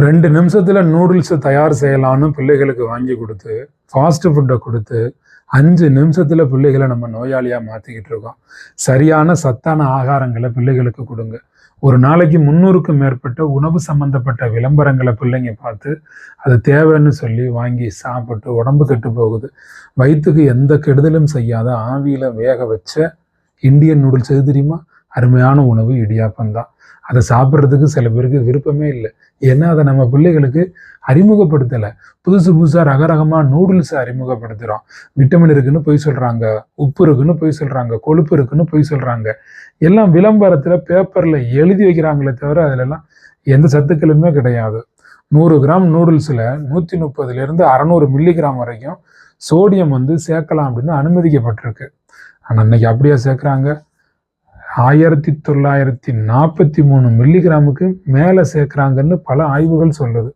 2 நிமிஷத்துல நூடுல்ஸை தயார் செய்யலான்னு பிள்ளைகளுக்கு வாங்கி கொடுத்து, ஃபாஸ்ட் ஃபுட்டை கொடுத்து, 5 நிமிஷத்துல பிள்ளைகளை நம்ம நோயாளியா மாத்திக்கிட்டு இருக்கோம். சரியான சத்தான ஆகாரங்களை பிள்ளைகளுக்கு கொடுங்க. ஒரு நாளைக்கு 300க்கும் மேற்பட்ட உணவு சம்பந்தப்பட்ட விளம்பரங்களை பிள்ளைங்க பார்த்து அது தேவைன்னு சொல்லி வாங்கி சாப்பிட்டு உடம்பு கெட்டு போகுது. வயிற்றுக்கு எந்த கெடுதலும் செய்யாத ஆவியில வேக வச்ச இந்தியன் நூடுல்ஸ் எது தெரியுமா? அருமையான உணவு இடியாப்பம் தான். அதை சாப்பிட்றதுக்கு சில பேருக்கு விருப்பமே இல்லை. ஏன்னா அதை நம்ம பிள்ளைகளுக்கு அறிமுகப்படுத்தலை. புதுசாக ரகரகமாக நூடுல்ஸை அறிமுகப்படுத்துகிறோம். விட்டமின் இருக்குன்னு பொய் சொல்கிறாங்க, உப்பு இருக்குன்னு பொய் சொல்கிறாங்க, கொழுப்பு இருக்குன்னு பொய் சொல்கிறாங்க. எல்லாம் விளம்பரத்தில் பேப்பரில் எழுதி வைக்கிறாங்களே தவிர அதிலெல்லாம் எந்த சத்துக்களுமே கிடையாது. 100 கிராம் நூடுல்ஸில் 130லேருந்து 600 மில்லிகிராம் வரைக்கும் சோடியம் சேர்க்கலாம் அப்படின்னு அனுமதிக்கப்பட்டிருக்கு. ஆனால் இன்னைக்கு அப்படியே சேர்க்குறாங்க. 1943 மில்லிகிராமுக்கு மேலே சேர்க்குறாங்கன்னு பல ஆய்வுகள் சொல்லுது.